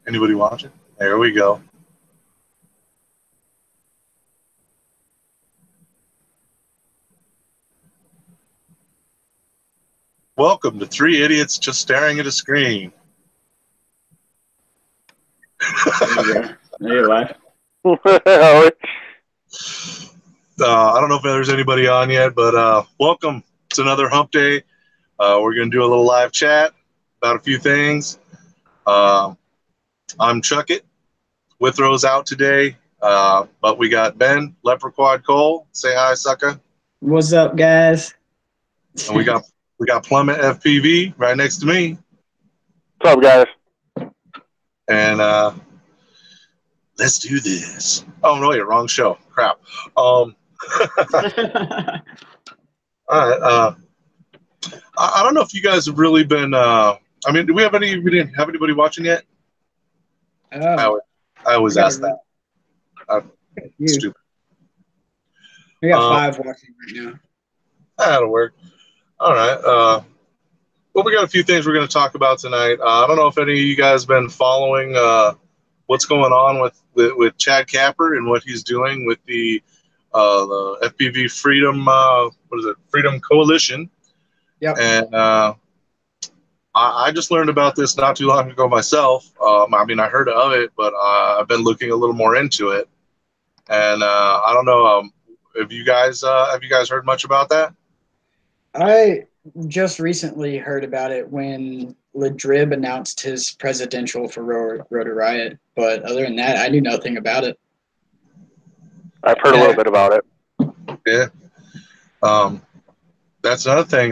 Anybody watching? There we go. Welcome to Three Idiots Just Staring at a Screen. You're live. I don't know if there's anybody on yet, but welcome. It's another hump day. We're going to do a little live chat about a few things. I'm Chuckit. Withrow's out today, but we got Ben, Leprequad Cole. Say hi, sucker. What's up, guys? And we got Plummet FPV right next to me. What's up, guys? And let's do this. Oh no, wait, wrong show. Crap. All right. I don't know if you guys have really been. I mean, do we have any? We didn't have anybody watching yet. I always ask that. Stupid. We got 5 watching right now. That'll work. All right. Well, we got a few things we're going to talk about tonight. I don't know if any of you guys have been following what's going on with Chad Kapper and what he's doing with the FPV Freedom. What is it? Freedom Coalition. Yep. And I just learned about this not too long ago myself. I mean, I heard of it, but I've been looking a little more into it. And I don't know. Have you guys heard much about that? I just recently heard about it when Drib announced his presidential for Road to Riot. But other than that, I knew nothing about it. I've heard a little bit about it. Yeah. That's another thing.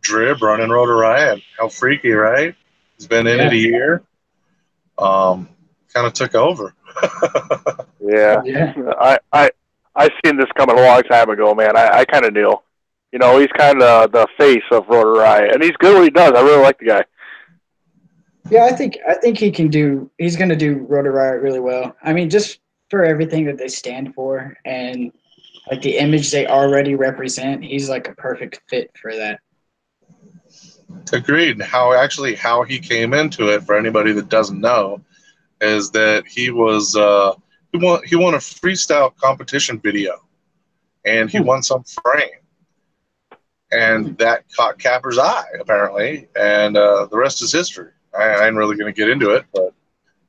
Drib running Road to Riot. How freaky, right? He's been in it a year. Kind of took over. Yeah. I seen this coming a long time ago, man. I kind of knew. You know, he's kind of the face of Road to Riot, and he's good at what he does. I really like the guy. Yeah, I think he can do. He's going to do Road to Riot really well. I mean, just for everything that they stand for and like the image they already represent, he's like a perfect fit for that. Agreed. How he came into it, for anybody that doesn't know, is that he was he won a freestyle competition video, and he won some frame. And that caught Kapper's eye, apparently, and the rest is history. I ain't really going to get into it, but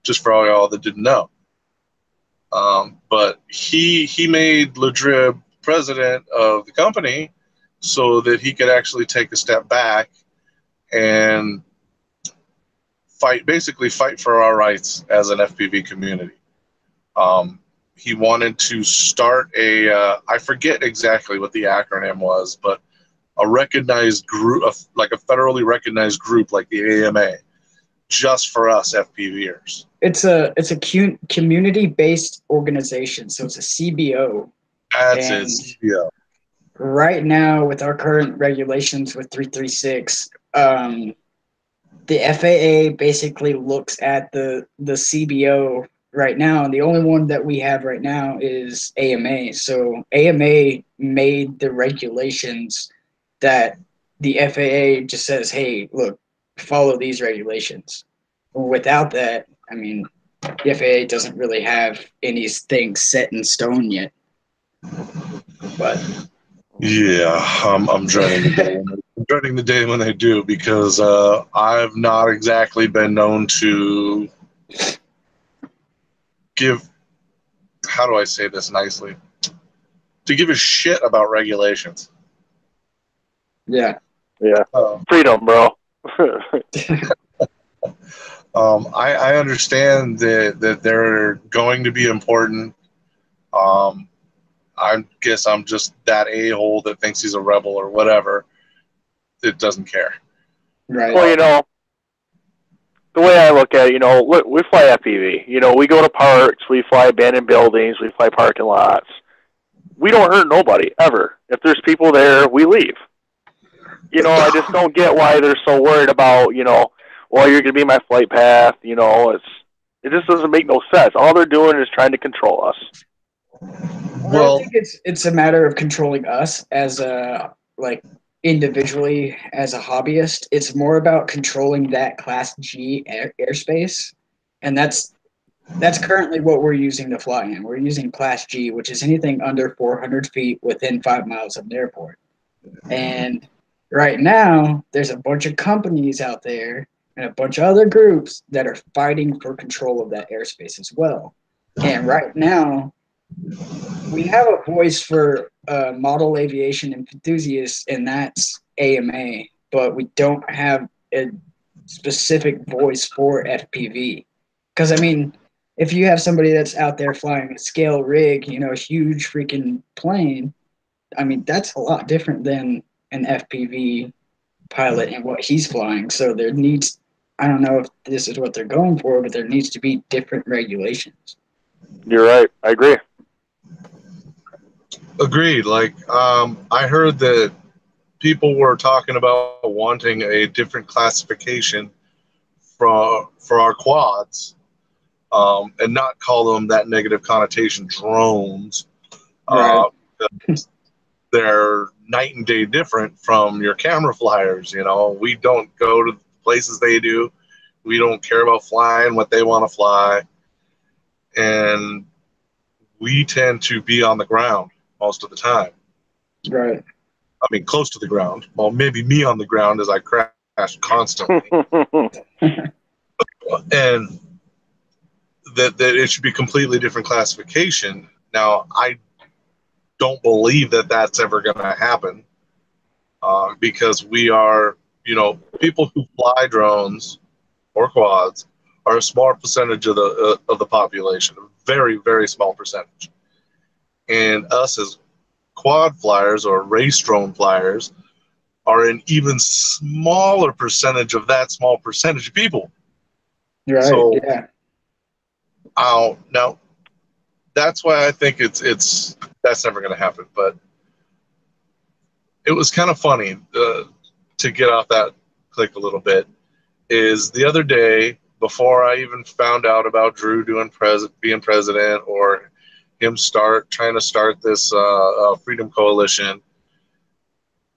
just for all y'all that didn't know. But he made Drib president of the company so that he could actually take a step back and fight for our rights as an FPV community. He wanted to start I forget exactly what the acronym was, but a recognized group, like a federally recognized group like the AMA, just for us FPVers. It's a community-based organization, so it's a CBO. That's it, CBO. Right now, with our current regulations with 336, the FAA basically looks at the CBO right now, and the only one that we have right now is AMA. So AMA made the regulations that the FAA just says, hey, look, follow these regulations. Without that, I mean, the FAA doesn't really have anything set in stone yet. But yeah, I'm dreading the day. I'm dreading the day when they do, because I've not exactly been known to give, how do I say this nicely, to give a shit about regulations. Yeah. Freedom, bro. I understand that they're going to be important. I guess I'm just that a-hole that thinks he's a rebel or whatever. It doesn't care. Right. Well, you know, the way I look at it, you know, we fly FPV. You know, we go to parks, we fly abandoned buildings, we fly parking lots. We don't hurt nobody, ever. If there's people there, we leave. You know, I just don't get why they're so worried about, you know, well, you're going to be my flight path. You know, it just doesn't make no sense. All they're doing is trying to control us. Well, I think it's a matter of controlling us as individually as a hobbyist. It's more about controlling that Class G airspace And that's currently what we're using to fly in. We're using Class G, which is anything under 400 feet within 5 miles of an airport. And right now, there's a bunch of companies out there and a bunch of other groups that are fighting for control of that airspace as well. And right now, we have a voice for model aviation enthusiasts, and that's AMA, but we don't have a specific voice for FPV. Because, I mean, if you have somebody that's out there flying a scale rig, you know, a huge freaking plane, I mean, that's a lot different than an FPV pilot and what he's flying. So there needs, I don't know if this is what they're going for, but there needs to be different regulations. You're right. I agree. Agreed. Like, I heard that people were talking about wanting a different classification for our quads, and not call them that negative connotation drones. Right. They're night and day different from your camera flyers. You know, we don't go to the places they do. We don't care about flying what they want to fly. And we tend to be on the ground most of the time. Right. I mean, close to the ground. Well, maybe me on the ground as I crash constantly. And that it should be completely different classification. Now, I don't believe that that's ever going to happen, because we are, you know, people who fly drones or quads are a small percentage of the population, a very, very small percentage. And us as quad flyers or race drone flyers are an even smaller percentage of that small percentage of people. Right. So, yeah. Now, that's why I think it's that's never going to happen. But it was kind of funny to get off that click a little bit. Is the other day, before I even found out about Drew being president, or him trying to start this Freedom Coalition,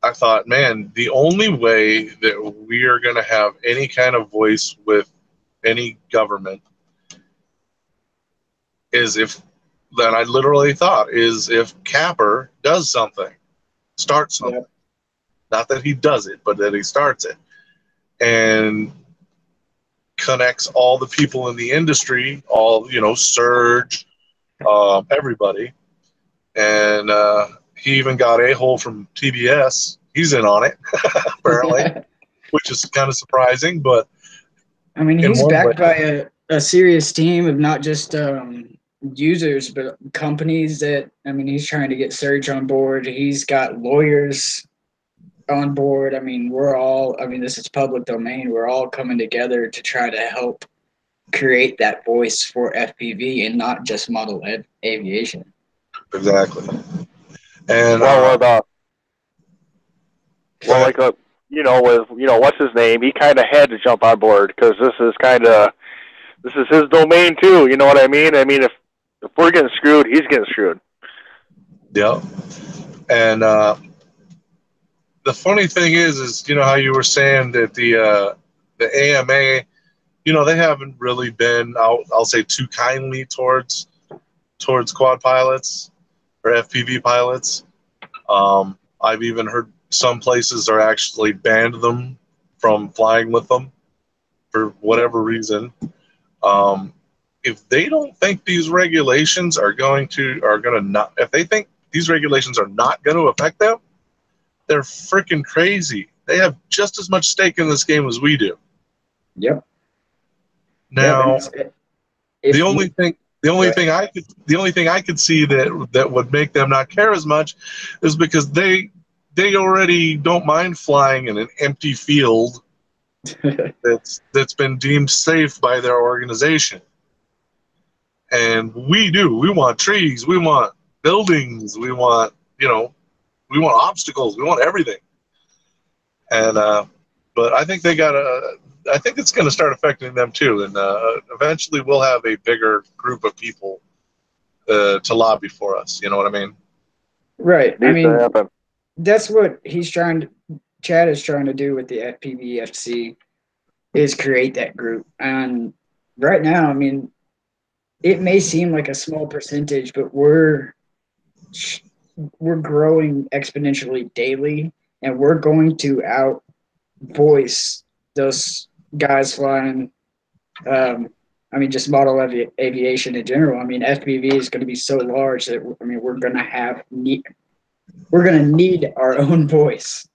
I thought, man, the only way that we are going to have any kind of voice with any government is if Kapper does something, starts something. Yep. Not that he does it, but that he starts it, and connects all the people in the industry, all, you know, Surge, everybody. And he even got a-hole from TBS. He's in on it, apparently, which is kind of surprising. But I mean, he's backed by a serious team of not just users, but companies that, I mean, he's trying to get Surge on board. He's got lawyers on board. I mean, this is public domain. We're all coming together to try to help create that voice for FPV and not just model aviation. Exactly. And with what's his name, he kind of had to jump on board because this is his domain too. You know what I mean? I mean, if we're getting screwed, he's getting screwed. Yeah. And the funny thing is, you know, how you were saying that the AMA, you know, they haven't really been, I'll say, too kindly towards quad pilots or FPV pilots. I've even heard some places are actually banned them from flying with them for whatever reason. If they don't think these regulations if they think these regulations are not going to affect them, they're freaking crazy. They have just as much stake in this game as we do. Yep. Now, the only thing I could see that would make them not care as much is because they already don't mind flying in an empty field that's been deemed safe by their organization. And we do. We want trees. We want buildings. We want, you know, we want obstacles. We want everything. And but I think I think it's going to start affecting them too. And eventually we'll have a bigger group of people to lobby for us. You know what I mean? Right. I mean, that's what Chad is trying to do with the FPVFC, is create that group. And right now, I mean, it may seem like a small percentage, but we're growing exponentially daily, and we're going to out voice those guys flying. I mean, just model aviation in general. I mean, FPV is going to be so large that I mean, we're going to need our own voice,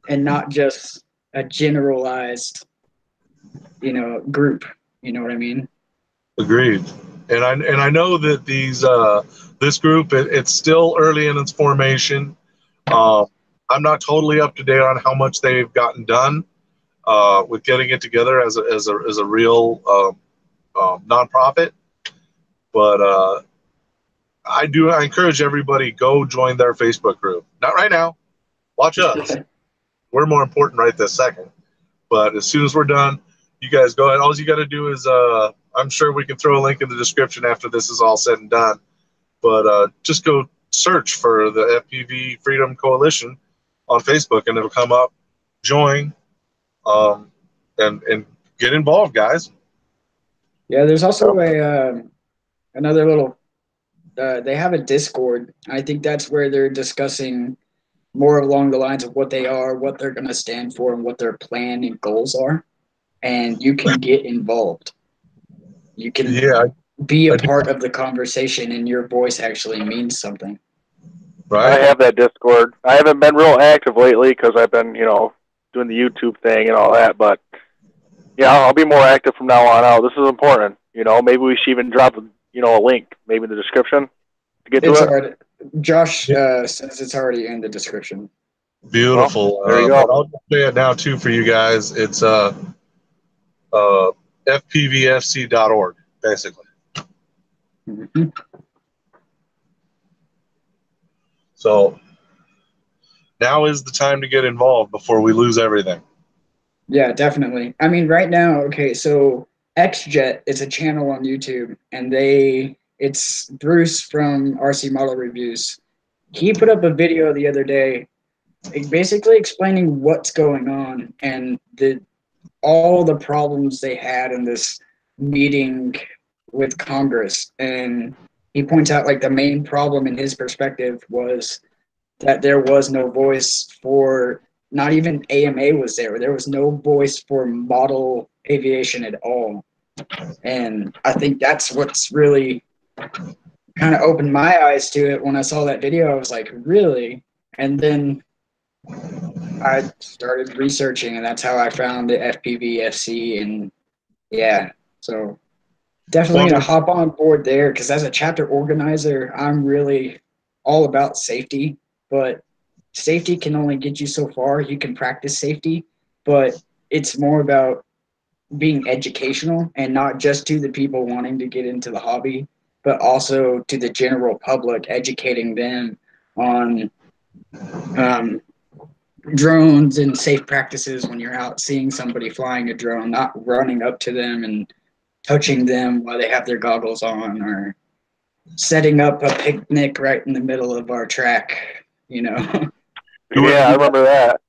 and not just a generalized, group. You know what I mean? Agreed. And I know that this group, it's still early in its formation. I'm not totally up to date on how much they've gotten done with getting it together as a real nonprofit, but I encourage everybody, go join their Facebook group. Not right now. Watch us. We're more important right this second. But as soon as we're done, you guys go ahead. All you got to do is, I'm sure we can throw a link in the description after this is all said and done. But just go search for the FPV Freedom Coalition on Facebook, and it'll come up. Join, and get involved, guys. Yeah, there's also another little. They have a Discord. I think that's where they're discussing more along the lines of what they are, what they're going to stand for, and what their plan and goals are. And you can get involved. You can be a part of the conversation, and your voice actually means something. Right. I have that Discord. I haven't been real active lately because I've been, doing the YouTube thing and all that. But yeah, I'll be more active from now on out. This is important. Maybe we should even drop, a link maybe in the description to get to it. Already, Josh says it's already in the description. Beautiful. Well, there you go. But I'll say it now too for you guys. It's fpvfc.org basically. Mm-hmm. So now is the time to get involved before we lose everything. Yeah, definitely. I mean, right now, okay, so XJet is a channel on YouTube, and it's Bruce from RC Model Reviews. He put up a video the other day, basically explaining what's going on and all the problems they had in this meeting with Congress. And he points out, like, the main problem in his perspective was that there was no voice for, not even AMA was there. There was no voice for model aviation at all. And I think that's what's really kind of opened my eyes to it. When I saw that video, I was like, really? And then I started researching, and that's how I found the FPVFC. And yeah, so definitely going to hop on board there, because as a chapter organizer, I'm really all about safety, but safety can only get you so far. You can practice safety, but it's more about being educational, and not just to the people wanting to get into the hobby, but also to the general public, educating them on drones and safe practices when you're out seeing somebody flying a drone, not running up to them and touching them while they have their goggles on, or setting up a picnic right in the middle of our track, Yeah, I remember that.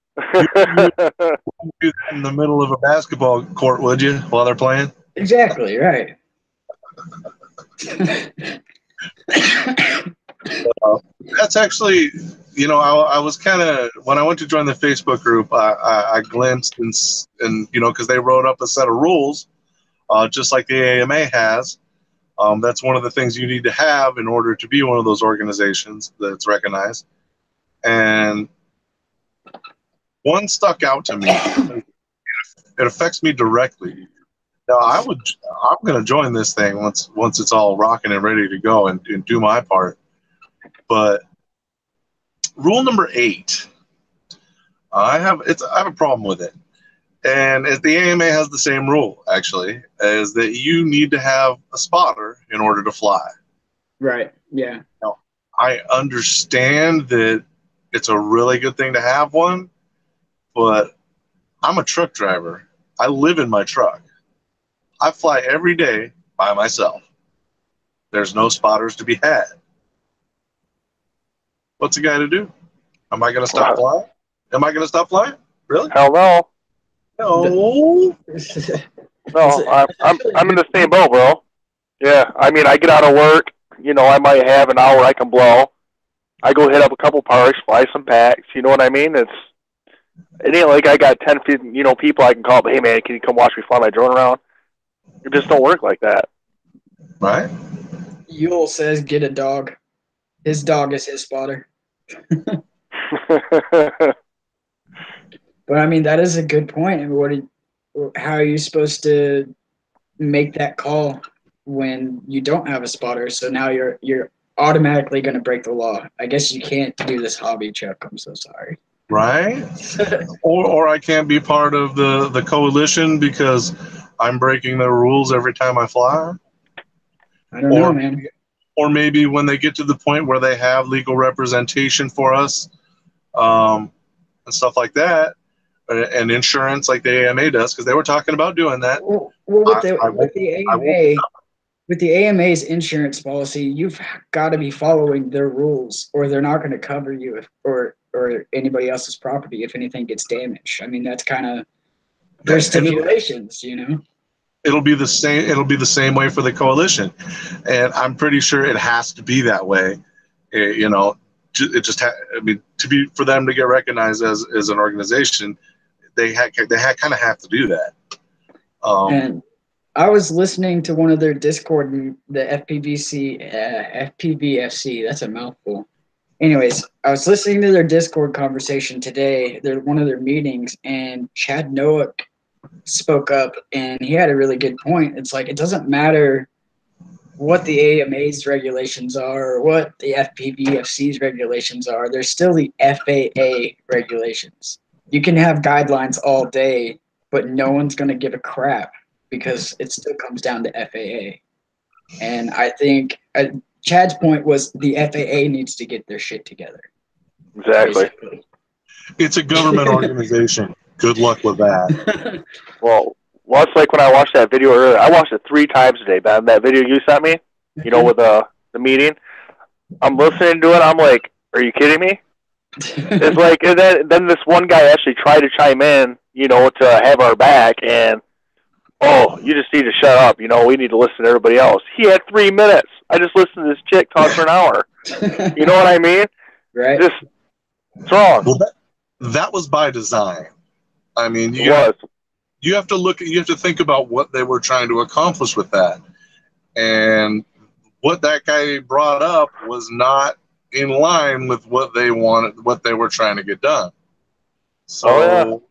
In the middle of a basketball court, would you, while they're playing? Exactly, right. That's actually, I was kind of, when I went to join the Facebook group, I glimpsed and because they wrote up a set of rules, just like the AMA has. That's one of the things you need to have in order to be one of those organizations that's recognized. And one stuck out to me. It affects me directly. Now, I'm going to join this thing once it's all rocking and ready to go and do my part. But rule number 8, I have a problem with it. And the AMA has the same rule, actually, is that you need to have a spotter in order to fly. Right, yeah. Now, I understand that it's a really good thing to have one, but I'm a truck driver. I live in my truck. I fly every day by myself. There's no spotters to be had. What's a guy to do? Am I going to stop flying? Am I going to stop flying? Really? Hell no. No. No, I'm in the same boat, bro. Yeah, I mean, I get out of work. You know, I might have an hour I can blow. I go hit up a couple parks, fly some packs. You know what I mean? It ain't like I got 10, people I can call. Hey, man, can you come watch me fly my drone around? It just don't work like that. Right? Yule says, "Get a dog. His dog is his spotter." But I mean, that is a good point. And how are you supposed to make that call when you don't have a spotter? So now you're automatically going to break the law. I guess you can't do this hobby, Chuck. I'm so sorry. Right? or I can't be part of the coalition because I'm breaking the rules every time I fly. I don't know, man. Or maybe when they get to the point where they have legal representation for us, and stuff like that, and insurance like the AMA does, because they were talking about doing that. Well, with the AMA's insurance policy, you've got to be following their rules, or they're not going to cover you or anybody else's property if anything gets damaged. I mean, that's kind of their stipulations, you know. It'll be the same. It'll be the same way for the coalition, and I'm pretty sure it has to be that way. You know, it just. I mean, for them to get recognized as an organization, they kind of have to do that. And I was listening to one of their Discord, the FPVFC. That's a mouthful. Anyways, I was listening to their Discord conversation today. One of their meetings, and Chad Noack spoke up, and he had a really good point. It's like, it doesn't matter what the AMA's regulations are or what the FPVFC's regulations are. There's still the FAA regulations. You can have guidelines all day, but no one's going to give a crap because it still comes down to FAA. And I think Chad's point was the FAA needs to get their shit together. Exactly. Basically. It's a government organization. Good luck with that. Well, it's like when I watched that video earlier. I watched it 3 times today, man. That video you sent me, you know, with the meeting. I'm listening to it. I'm like, are you kidding me? It's like, and then this one guy actually tried to chime in, you know, to have our back, and you just need to shut up. You know, we need to listen to everybody else. He had 3 minutes. I just listened to this chick talk for an hour. You know what I mean? Right. It's wrong. Well, that was by design. I mean, you have to think about what they were trying to accomplish with that, and what that guy brought up was not in line with what they wanted, what they were trying to get done. So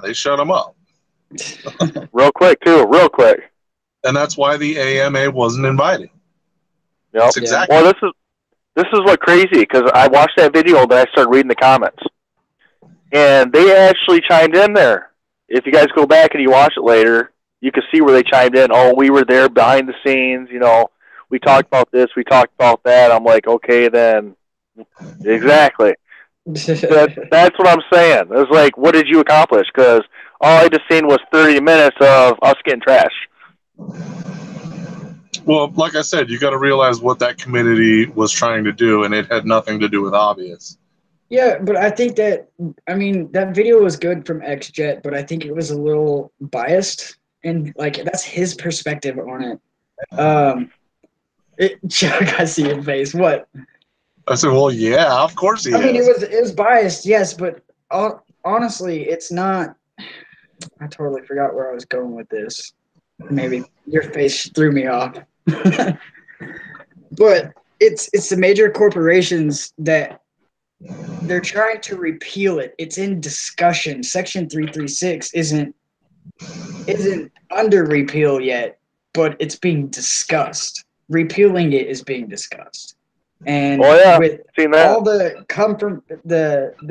they shut him up. Real quick. And that's why the AMA wasn't invited. Yep. That's exactly. Well, this is what crazy, because I watched that video, then I started reading the comments, and they actually chimed in there. If you guys go back and you watch it later, you can see where they chimed in. Oh, we were there behind the scenes. You know, we talked about this, we talked about that. I'm like, okay, then, exactly. That's what I'm saying. It was like, what did you accomplish? Because all I just seen was 30 minutes of us getting trashed. Well, like I said, you got to realize what that committee was trying to do, and it had nothing to do with hobbyists. Yeah, but I think that video was good from XJet, but I think it was a little biased, and like that's his perspective on it. Chuck, I see your face. What? I said, well, yeah, of course he is. I mean, it was biased, yes, but honestly, it's not. I totally forgot where I was going with this. Maybe your face threw me off. But it's the major corporations that they're trying to repeal it. It's in discussion. Section 336 isn't under repeal yet, but it's being discussed. Repealing it is being discussed. And with all the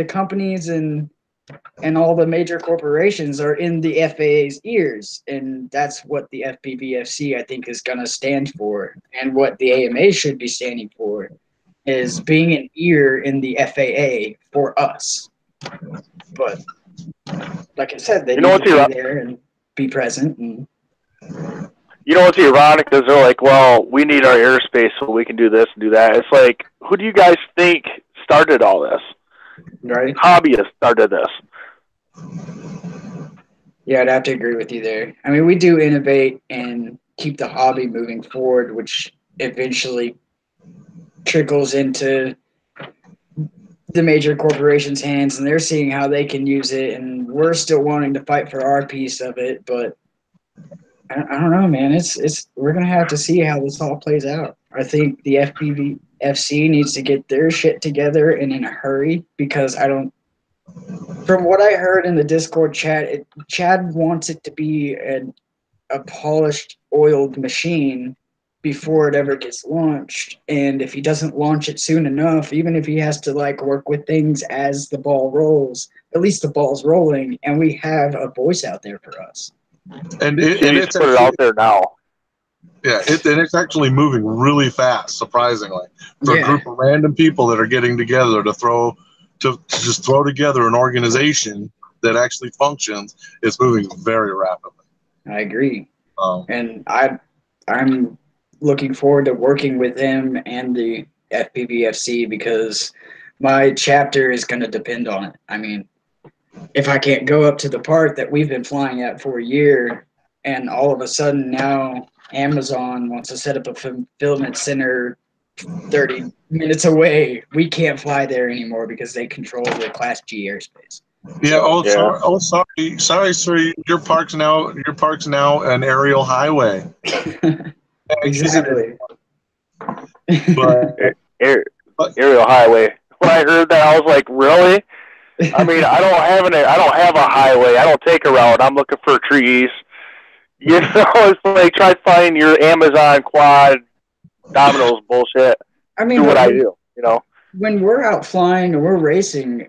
companies and all the major corporations are in the FAA's ears, and that's what the FPVFC I think is going to stand for, and what the AMA should be standing for is being an ear in the FAA for us. But like I said, they need to be there and be present. And you know what's ironic is they're like, well, we need our airspace so we can do this and do that. It's like, who do you guys think started all this? Right. Hobbyists started this. Yeah, I'd have to agree with you there. I mean, we do innovate and keep the hobby moving forward, which eventually trickles into the major corporations' hands, and they're seeing how they can use it, and we're still wanting to fight for our piece of it. But I don't know, man. It's we're gonna have to see how this all plays out. I think the FPV FC needs to get their shit together and in a hurry because I don't. From what I heard in the Discord chat, Chad wants it to be a polished, oiled machine before it ever gets launched. And if he doesn't launch it soon enough, even if he has to like work with things as the ball rolls, at least the ball's rolling, and we have a voice out there for us. And it's put it out there now. Yeah, and it's actually moving really fast, surprisingly, for a group of random people that are getting together to just throw together an organization that actually functions. It's moving very rapidly. I agree, and I'm looking forward to working with him and the FPVFC because my chapter is going to depend on it. I mean, if I can't go up to the park that we've been flying at for a year, and all of a sudden now Amazon wants to set up a fulfillment center 30 minutes away, we can't fly there anymore because they control the Class G airspace. Yeah. Sorry, sir. Your park's now an aerial highway. Exactly. But aerial highway. When I heard that, I was like, really? I mean, I don't have a highway. I don't take a route. I'm looking for trees. You know, it's like try to find your Amazon quad Domino's bullshit. I mean, do what I do. You know, when we're out flying or we're racing,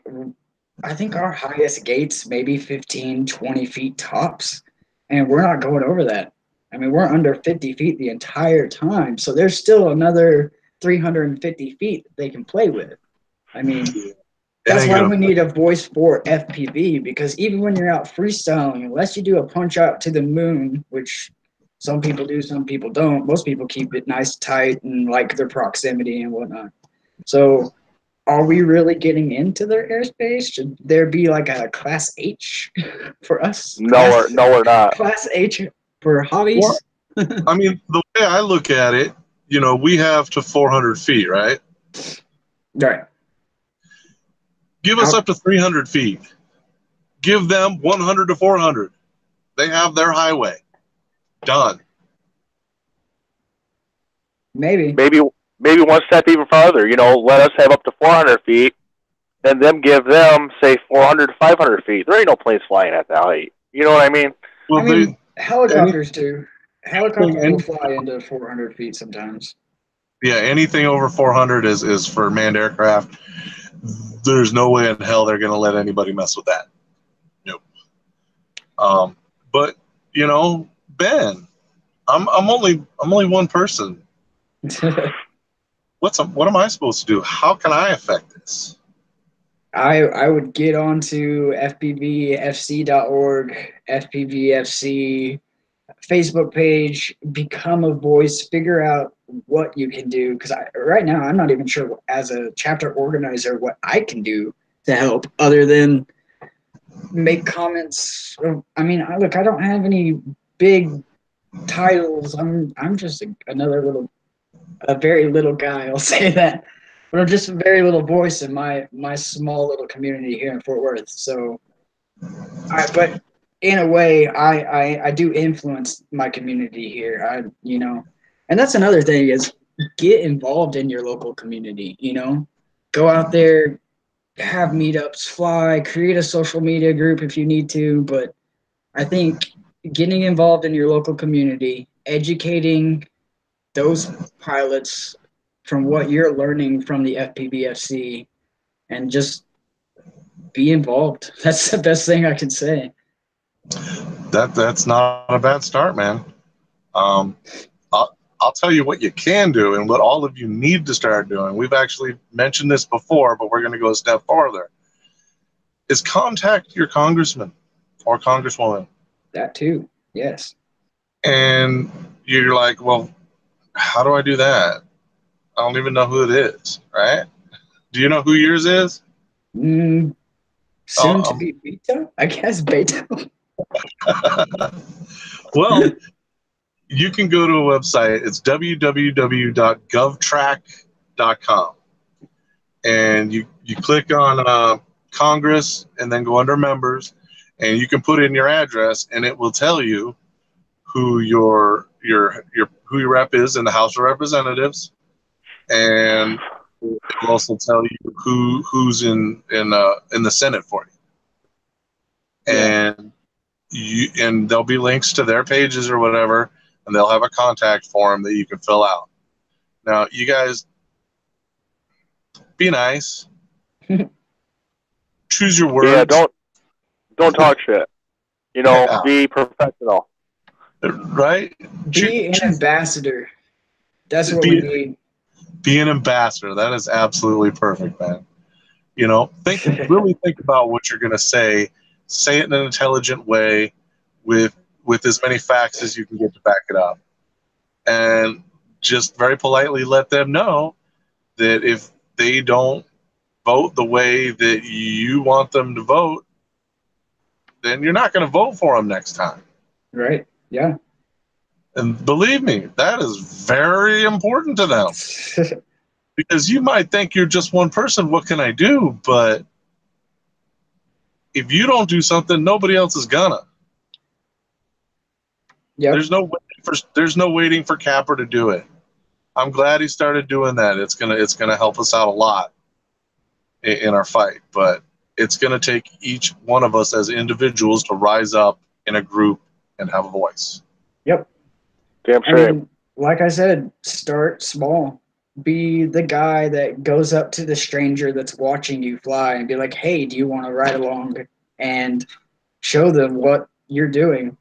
I think our highest gates maybe 15, 20 feet tops, and we're not going over that. I mean, we're under 50 feet the entire time, so there's still another 350 feet that they can play with. I mean, that's why we need a voice for FPV, because even when you're out freestyling, unless you do a punch out to the moon, which some people do, some people don't, most people keep it nice, tight, and like their proximity and whatnot. So are we really getting into their airspace? Should there be like a Class H for us? No, we're not. Class H for hobbies? Well, I mean, the way I look at it, you know, we have to 400 feet, right? Right. Give us up to 300 feet. Give them 100 to 400. They have their highway. Done. Maybe one step even farther. You know, let us have up to 400 feet, and then give them say 400 to 500 feet. There ain't no planes flying at that height. You know what I mean? Well, I mean, helicopters do. Helicopters will fly into 400 feet sometimes. Yeah, anything over 400 is for manned aircraft. There's no way in hell they're going to let anybody mess with that. Nope. But you know, Ben, I'm only one person. What am I supposed to do? How can I affect this? I would get onto fpvfc.org, FPVFC Facebook page, become a voice, figure out what you can do. Because right now, I'm not even sure as a chapter organizer what I can do to help other than make comments. I mean, I don't have any big titles. I'm just a very little guy. I'll say that. But I'm just a very little voice in my small little community here in Fort Worth. So, but in a way, I do influence my community here. And that's another thing is get involved in your local community. You know, go out there, have meetups, fly, create a social media group if you need to. But I think getting involved in your local community, educating those pilots from what you're learning from the FPVFC, and just be involved. That's the best thing I can say. That's not a bad start, man. I'll tell you what you can do and what all of you need to start doing. We've actually mentioned this before, but we're going to go a step farther. Is contact your congressman or congresswoman. That too, yes. And you're like, well, how do I do that? I don't even know who it is, right? Do you know who yours is? Soon to be Beto? I guess Beto. Well, you can go to a website. It's www.govtrack.com. And you click on Congress and then go under members, and you can put in your address, and it will tell you who your who your rep is in the House of Representatives, and it will also tell you who's in the Senate for you. And there'll be links to their pages or whatever, and they'll have a contact form that you can fill out. Now, you guys, be nice. Choose your words. Yeah, don't talk shit. Be professional. Right? Be an ambassador. That's what we need. Be an ambassador. That is absolutely perfect, man. Really think about what you're going to say. Say it in an intelligent way with as many facts as you can get to back it up. And just very politely let them know that if they don't vote the way that you want them to vote, then you're not going to vote for them next time. Right. Yeah. And believe me, that is very important to them. Because you might think you're just one person, what can I do? But if you don't do something, nobody else is gonna. Yeah. There's no waiting for Kapper to do it. I'm glad he started doing that. It's gonna help us out a lot in our fight. But it's gonna take each one of us as individuals to rise up in a group and have a voice. Yep. Damn straight. I mean, like I said, start small. Be the guy that goes up to the stranger that's watching you fly and be like, hey, do you want to ride along? And show them what you're doing.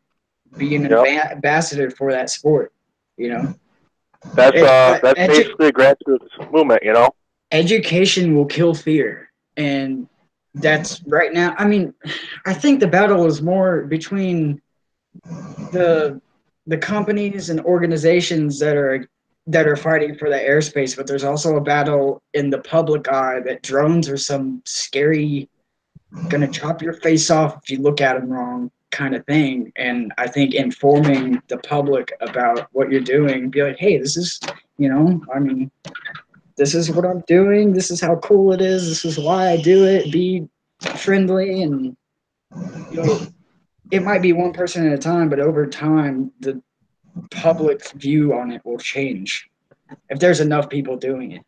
Be an ambassador for that sport, That's basically a grassroots movement, Education will kill fear. And that's right now. I mean, I think the battle is more between the companies and organizations that are fighting for the airspace, but there's also a battle in the public eye that drones are some scary, gonna chop your face off if you look at them wrong kind of thing. And I think informing the public about what you're doing, be like, hey, this is, this is what I'm doing. This is how cool it is. This is why I do it. Be friendly, and it might be one person at a time, but over time, the public view on it will change if there's enough people doing it.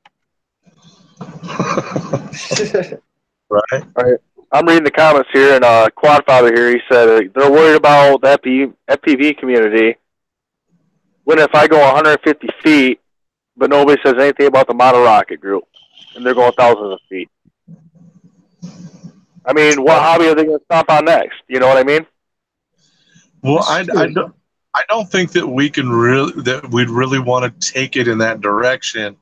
Right. All right. I'm reading the comments here, and Quadfather here, he said they're worried about the FPV community. When if I go 150 feet, but nobody says anything about the model rocket group, and they're going thousands of feet. I mean, what hobby are they going to stop on next? You know what I mean? Well, I don't think that we'd really want to take it in that direction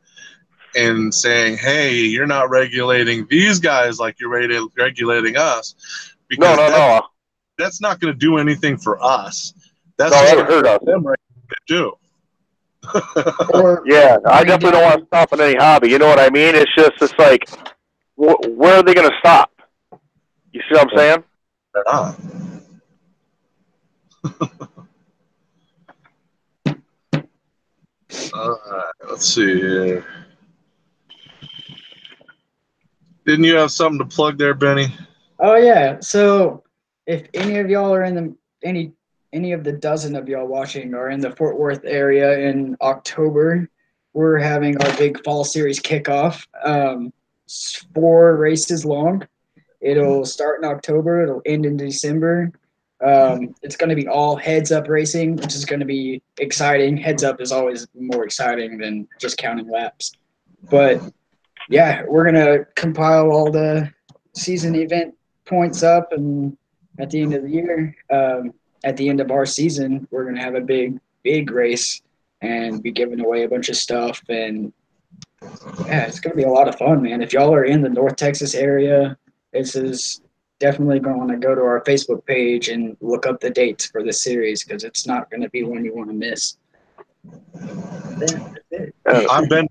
and saying, hey, you're not regulating these guys like you're regulating us. Because no. That's not going to do anything for us. That's what hurt us. Them to do. I definitely don't want to stop on any hobby. You know what I mean? It's like, where are they going to stop? You see what I'm saying? They're not. All right, let's see here. Didn't you have something to plug there, Benny? Oh yeah. So if any of y'all are in the any of the dozen of y'all watching are in the Fort Worth area in October, we're having our big fall series kickoff. 4 races long. It'll start in October. It'll end in December. It's going to be all heads up racing, which is going to be exciting. Heads up is always more exciting than just counting laps. But yeah, we're going to compile all the season event points up, and at the end of the year, at the end of our season, we're going to have a big race and be giving away a bunch of stuff. And yeah, it's going to be a lot of fun, man. If y'all are in the North Texas area, this is definitely going to go to our Facebook page and look up the dates for the series, because it's not going to be one you want to miss. I've been.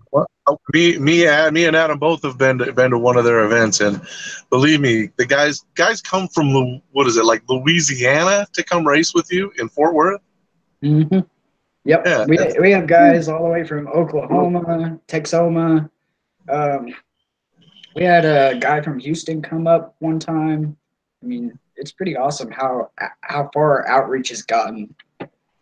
Me and Adam both have been to one of their events, and believe me, the guys come from what is it, like Louisiana, to come race with you in Fort Worth. Mm-hmm. Yep. Yeah, We have guys all the way from Oklahoma, Texoma. We had a guy from Houston come up one time. I mean, it's pretty awesome how far our outreach has gotten.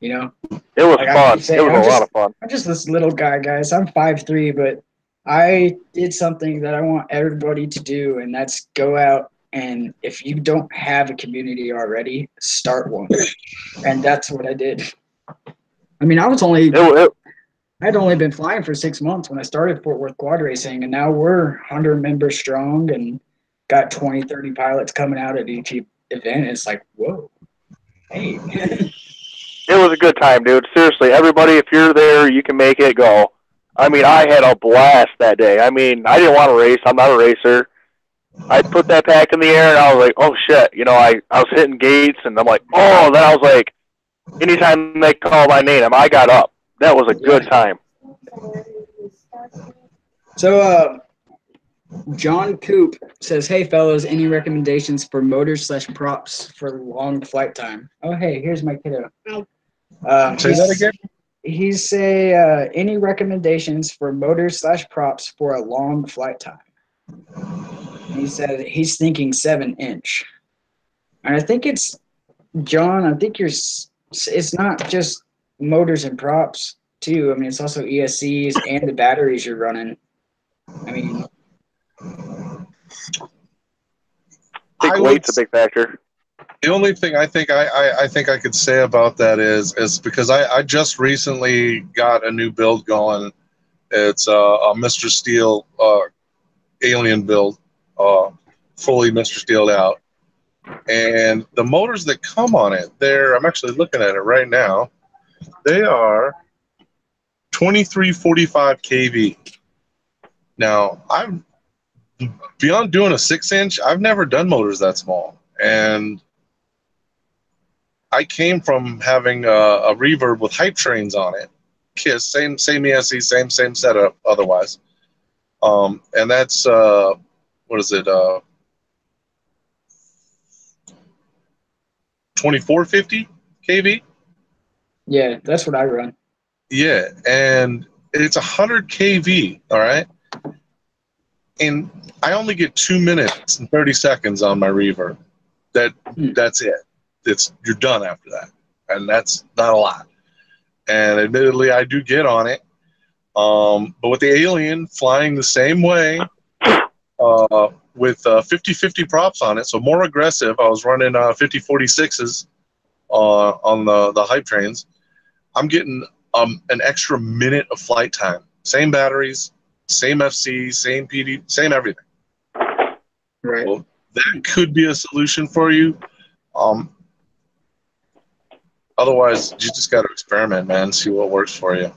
You know, it was like fun. It was a lot of fun. I'm just this little guy, guys. I'm 5'3", but I did something that I want everybody to do, and that's go out and if you don't have a community already, start one. And that's what I did. I mean, I'd only been flying for 6 months when I started Fort Worth Quad Racing, and now we're 100 members strong and got 20, 30 pilots coming out at each event. It's like, whoa, hey. It was a good time, dude. Seriously, everybody, if you're there, you can make it, go. I mean, I had a blast that day. I mean, I didn't want to race. I'm not a racer. I put that pack in the air, and I was like, oh, shit. You know, I was hitting gates, and I'm like, oh. Then I was like, anytime they call my name, I got up. That was a good time. So, John Coop says, hey, fellas, any recommendations for motors/props for long flight time? Oh, hey, here's my kiddo. Say that again? He's any recommendations for motors/props for a long flight time? He said he's thinking 7-inch. And I think it's, John, I think it's not just motors and props, too. I mean, it's also ESCs and the batteries you're running. I mean, I think weight's a big factor. The only thing I think I could say about that is because I just recently got a new build going. It's a Mr. Steel alien build, fully Mr. Steeled out, and the motors that come on it, I'm actually looking at it right now. They are 2345 kV. Now, I'm beyond doing a 6-inch. I've never done motors that small, and I came from having a reverb with hype trains on it. KISS, same ESC, same setup otherwise. And that's, what is it, 2450 kV? Yeah, that's what I run. Yeah, and it's 100 kV, all right? And I only get 2 minutes and 30 seconds on my reverb. That's it. You're done after that, and that's not a lot. And admittedly, I do get on it, but with the Alien flying the same way, with 50/50 props on it, so more aggressive. I was running 50/46s on the hype trains. I'm getting an extra minute of flight time. Same batteries, same FC, same PD, same everything. Right. Well, that could be a solution for you. Otherwise, you just got to experiment, man. See what works for you.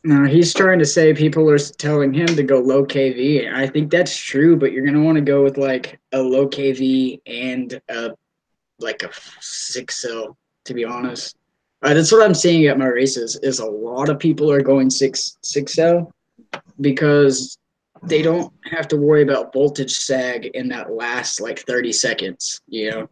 No, he's trying to say people are telling him to go low KV. I think that's true, but you're gonna want to go with like a low KV and like a 6-cell. To be honest, that's what I'm seeing at my races. Is a lot of people are going 6-cell because they don't have to worry about voltage sag in that last like 30 seconds. You know.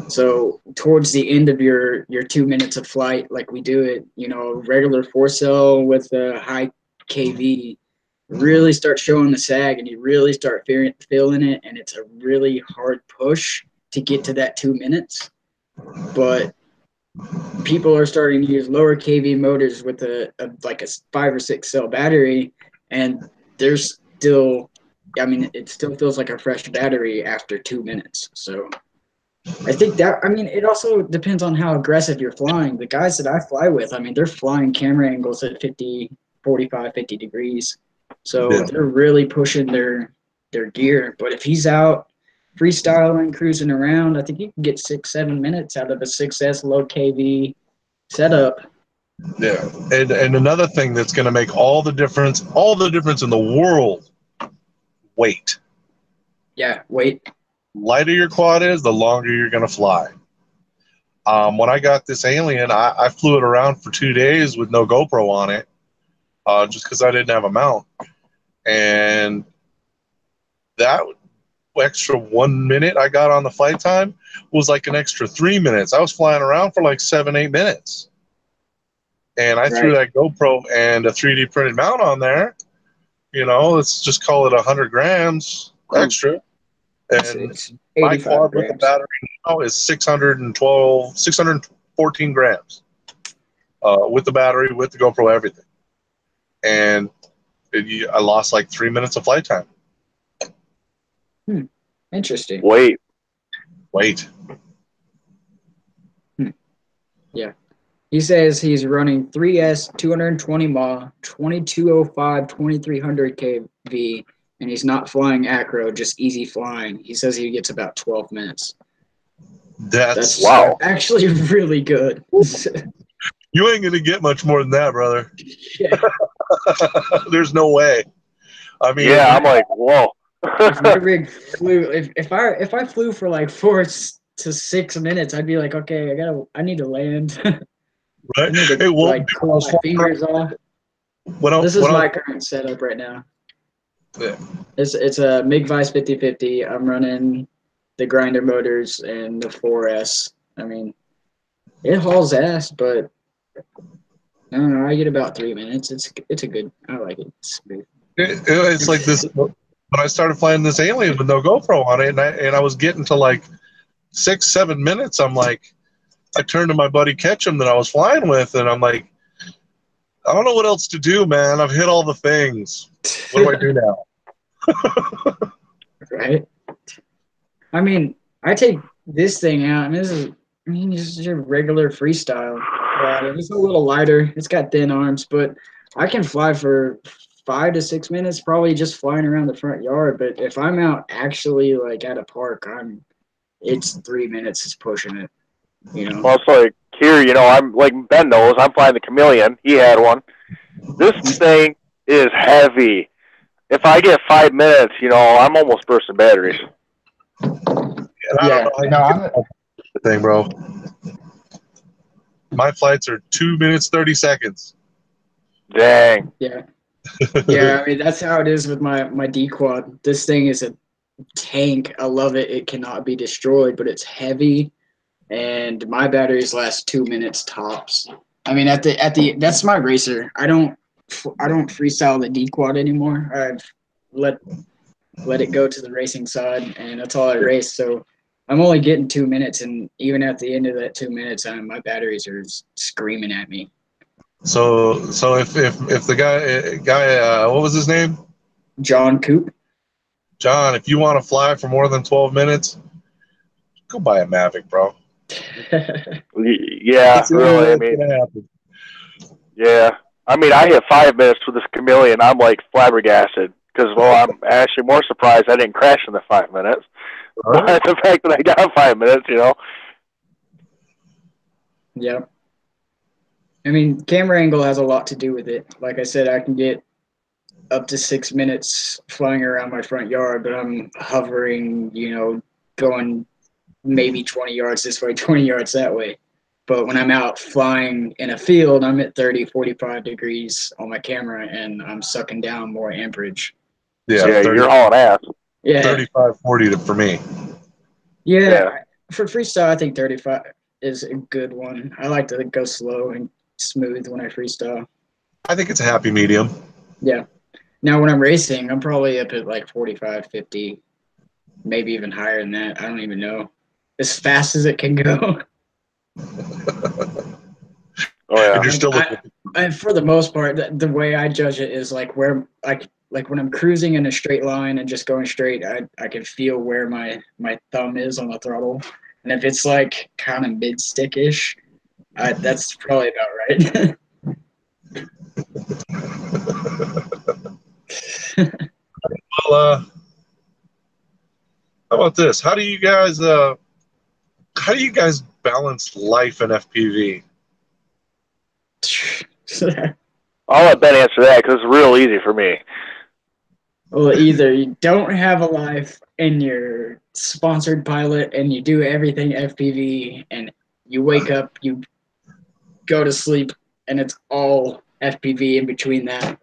So towards the end of your 2 minutes of flight, like we do it, you know, regular 4-cell with a high KV, really start showing the sag and you really start feeling it. And it's a really hard push to get to that 2 minutes. But people are starting to use lower KV motors with like a 5 or 6 cell battery. And there's still, I mean, it still feels like a fresh battery after 2 minutes. So I think that, I mean, it also depends on how aggressive you're flying. The guys that I fly with, I mean, they're flying camera angles at 45, 50 degrees. So they're really pushing their gear. But if he's out freestyling, cruising around, I think you can get 6-7 minutes out of a 6S low KV setup. Yeah. And another thing that's going to make all the difference in the world, weight. Yeah, weight. Lighter your quad is, the longer you're going to fly. When I got this Alien, I flew it around for 2 days with no GoPro on it, just because I didn't have a mount. And that extra 1 minute I got on the flight time was like an extra 3 minutes. I was flying around for like 7-8 minutes. And I threw that GoPro and a 3D printed mount on there. You know, let's just call it 100 grams extra. And my quad grams. with the battery now is 614 grams with the battery, with the GoPro, everything. And I lost like 3 minutes of flight time. Interesting. Wait. Yeah. He says he's running 3S 220 mAh, 2205, 2300 kV, and he's not flying acro, just easy flying. He says he gets about 12 minutes. That's wow. Actually really good. You ain't gonna get much more than that, brother. Yeah. There's no way. I mean, yeah, I'm like, whoa. If my rig flew, if I flew for like 4 to 6 minutes, I'd be like, okay, I need to land. Right? I need to like cool my fingers off. This is my current setup right now. Yeah. It's a MiG Vice 50/50. I'm running the grinder motors and the 4S. I mean, it hauls ass, but I don't know. I get about 3 minutes. It's a good. I like it. It's smooth. It's like this. When I started flying this Alien with no GoPro on it, and I was getting to like 6-7 minutes, I'm like, I turned to my buddy Ketchum that I was flying with, and I'm like, I don't know what else to do, man. I've hit all the things. What do I do now? Right. I mean, I take this thing out, and this is your regular freestyle. It's a little lighter. It's got thin arms, but I can fly for 5 to 6 minutes, probably just flying around the front yard. But if I'm out actually like at a park, it's 3 minutes is pushing it. You know. Well, it's like here, you know, I'm like Ben knows, I'm flying the Chameleon. He had one. This thing is heavy. If I get 5 minutes, you know, I'm almost bursting batteries. Yeah, I'm the thing, bro. My flights are 2 minutes 30 seconds. Dang. Yeah. Yeah, I mean that's how it is with my D quad. This thing is a tank. I love it. It cannot be destroyed, but it's heavy, and my batteries last 2 minutes tops. I mean, at the that's my racer. I don't freestyle the D quad anymore. I've let it go to the racing side, and that's all I race. So I'm only getting 2 minutes, and even at the end of that 2 minutes, my batteries are screaming at me. So if the guy what was his name? John Coop. John, if you want to fly for more than 12 minutes, go buy a Mavic, bro. Yeah, really. I mean, yeah. I mean, I hit 5 minutes with this Chameleon. I'm like flabbergasted because, well, I'm actually more surprised I didn't crash in the 5 minutes. But the fact that I got 5 minutes, you know. Yep. I mean, camera angle has a lot to do with it. Like I said, I can get up to 6 minutes flying around my front yard, but I'm hovering, you know, going maybe 20 yards this way, 20 yards that way. But when I'm out flying in a field, I'm at 30, 45 degrees on my camera, and I'm sucking down more amperage. Yeah, yeah, 30, you're hauling ass. Yeah. 35, 40 for me. Yeah, for freestyle, I think 35 is a good one. I like to go slow and smooth when I freestyle. I think it's a happy medium. Yeah. Now, when I'm racing, I'm probably up at like 45, 50, maybe even higher than that. I don't even know. As fast as it can go. Oh, yeah. And you're still and for the most part, the way I judge it is like where like when I'm cruising in a straight line and just going straight, I can feel where my thumb is on the throttle. And if it's like kind of mid-stick-ish, that's probably about right. Well, how about this? How do you guys balance life and FPV? I'll let Ben answer that because it's real easy for me. Well, either you don't have a life and you're sponsored pilot and you do everything FPV and you wake up, you go to sleep, and it's all FPV in between that.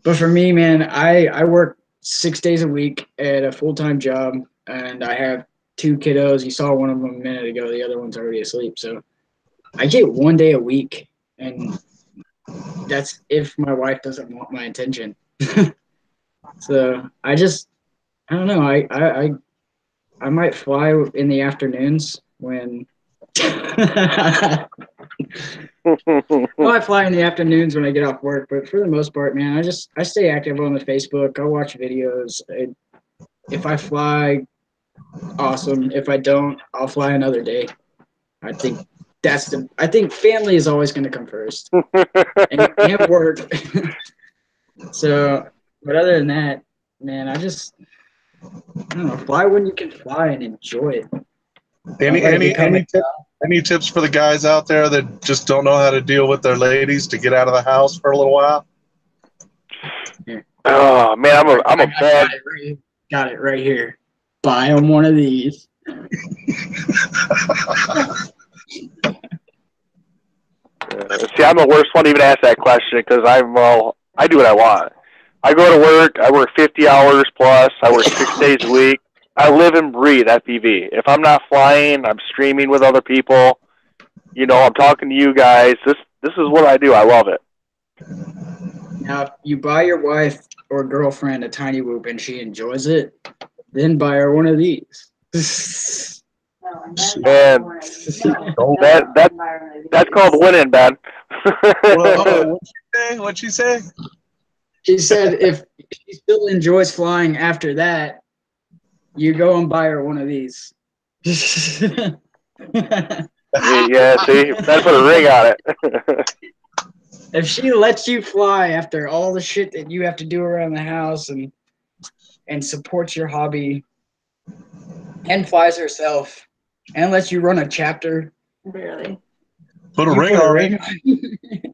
But for me, man, I work 6 days a week at a full-time job, and I have 2 kiddos. You saw one of them a minute ago. The other one's already asleep. So I get 1 day a week, and that's if my wife doesn't want my attention. So I don't know. I might fly in the afternoons when I might fly in the afternoons when I get off work, but for the most part, man, I stay active on the Facebook. I watch videos. If I fly, awesome. If I don't, I'll fly another day. I think family is always going to come first, and work. So, but other than that, man, I don't know, fly when you can fly and enjoy it. Any tips for the guys out there that just don't know how to deal with their ladies to get out of the house for a little while? Oh man, I'm a bad. Got it right here. Buy them one of these. See, I'm the worst one to even ask that question because I do what I want. I go to work. I work 50 hours plus. I work 6 days a week. I live and breathe FPV. If I'm not flying, I'm streaming with other people. You know, I'm talking to you guys. This is what I do. I love it. Now, if you buy your wife or girlfriend a tiny whoop and she enjoys it, then buy her one of these. And that's called winning, man. What'd she say? She said if she still enjoys flying after that, you go and buy her one of these. Yeah, see, that's put a ring on it. If she lets you fly after all the shit that you have to do around the house and supports your hobby and flies herself and lets you run a chapter, barely. Put a ring on it.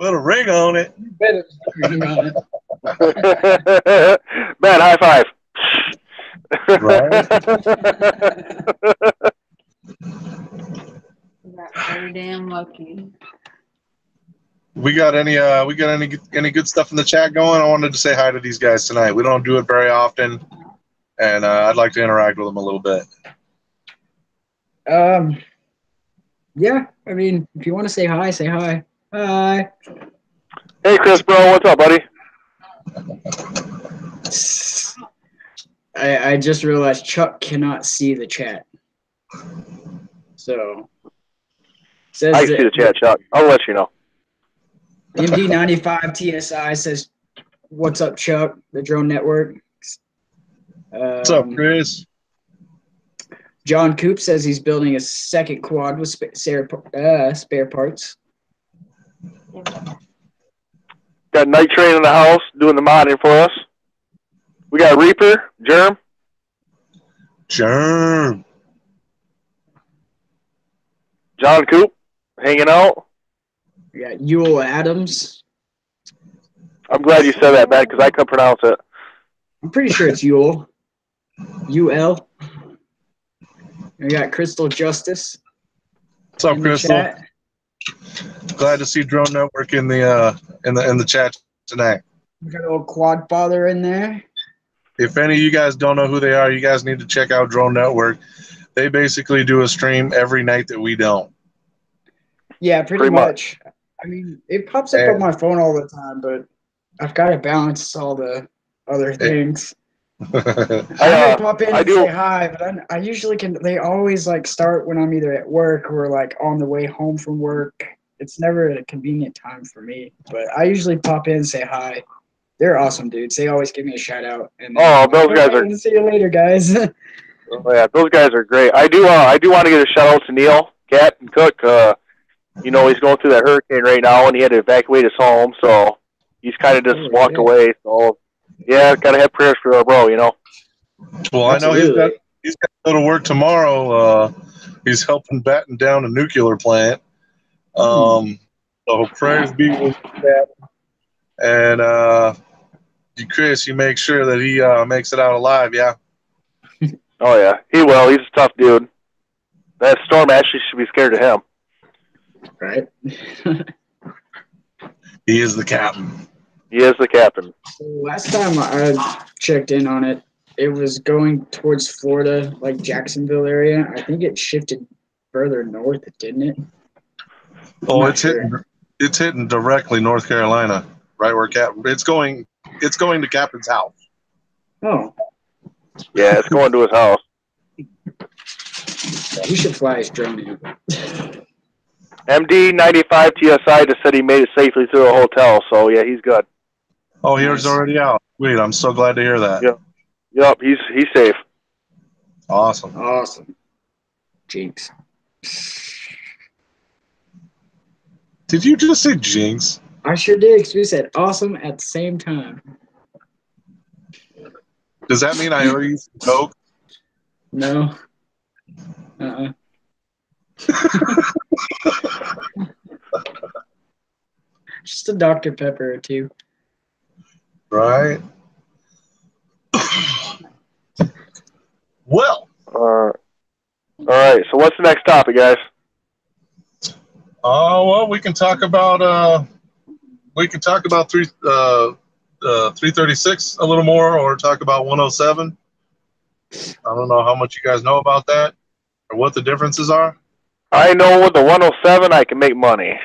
Put a ring on it. You better put a ring on it. Man, high five. Right. Very damn lucky. We got any good stuff in the chat going? I wanted to say hi to these guys tonight. We don't do it very often, and I'd like to interact with them a little bit. Yeah, I mean, if you want to say hi, say hi. Hi. Hey, Chris, bro, what's up, buddy? I just realized Chuck cannot see the chat. So says I can see the chat, Chuck. I'll let you know. MD95 TSI says, "What's up, Chuck? The Drone Network." What's up, Chris? John Coop says he's building a second quad with spare parts. Got Night Train in the house doing the modding for us. We got Reaper, Germ. Germ. John Coop hanging out. We got Yule Adams. I'm glad you said that, man, because I couldn't pronounce it. I'm pretty sure it's Yule. UL. We got Crystal Justice. What's up, Crystal? Chat. Glad to see Drone Network in the chat tonight. We got a little quad father in there. If any of you guys don't know who they are, you guys need to check out Drone Network. They basically do a stream every night that we don't. Yeah, pretty much. I mean, it pops up on my phone all the time, but I've got to balance all the other things. I pop in and say hi, but I usually can. They always like start when I'm either at work or like on the way home from work. It's never a convenient time for me, but I usually pop in and say hi. They're awesome dudes. They always give me a shout out. And those guys are. See you later, guys. Oh, yeah, those guys are great. I do want to give a shout out to Neil, Cat, and Cook. You know, he's going through that hurricane right now, and he had to evacuate his home, so he's kind of just walked away. So, yeah, gotta have prayers for our bro, you know. Well, absolutely. I know he's got to go to work tomorrow. He's helping batten down a nuclear plant. So prayers be with that. And Chris, you make sure that he makes it out alive. Yeah. Oh yeah, he will. He's a tough dude. That storm actually should be scared of him. Right. He is the captain. He is the captain. Last time I checked in on it, it was going towards Florida, like Jacksonville area. I think it shifted further north, didn't it? Oh, not it's sure. hitting directly North Carolina, right where it's going to Captain's house. Oh, Yeah, it's going to his house. he should fly his drone in. MD 95 TSI just said he made it safely to the hotel, so yeah, he's good. Oh, Nice. he's already out. Sweet, I'm so glad to hear that. Yep, he's safe. Awesome. Awesome. Jinx. Did you just say jinx? I sure did, because we said awesome at the same time. Does that mean I owe you some Coke? No. Uh-uh. Just a Dr. Pepper or two. Right. Well. All right. So what's the next topic, guys? Well, we can talk about 336 a little more, or talk about 107. I don't know how much you guys know about that, or what the differences are. I know with the 107, I can make money.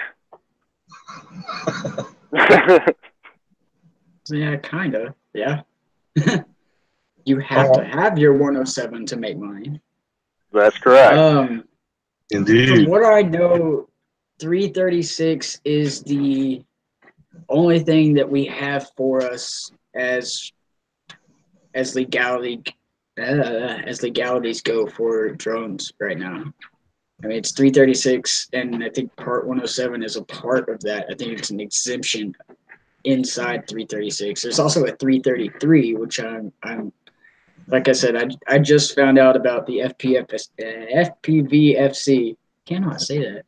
Yeah, kind of. Yeah. You have to have your 107 to make money. That's correct. Indeed. From what I know, 336 is the only thing that we have for us as legalities go for drones right now. I mean, it's 336, and I think Part 107 is a part of that. I think it's an exemption inside 336. There's also a 333, which I'm like I said, I just found out about the FPVFC. Cannot say that.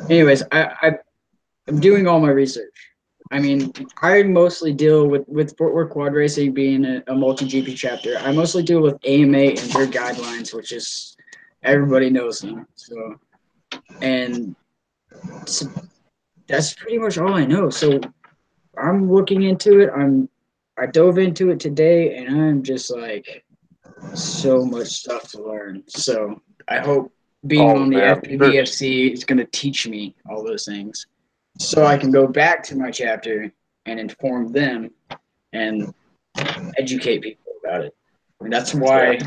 Anyways, I'm doing all my research. I mean, I mostly deal with Fort Worth Quad Racing being a multi-GP chapter. I mostly deal with AMA and their guidelines, which is everybody knows them. So, and that's pretty much all I know. So I'm looking into it. I dove into it today, and I'm just like so much stuff to learn. So I hope being on the FPVFC is going to teach me all those things, so I can go back to my chapter and inform them and educate people about it. And that's why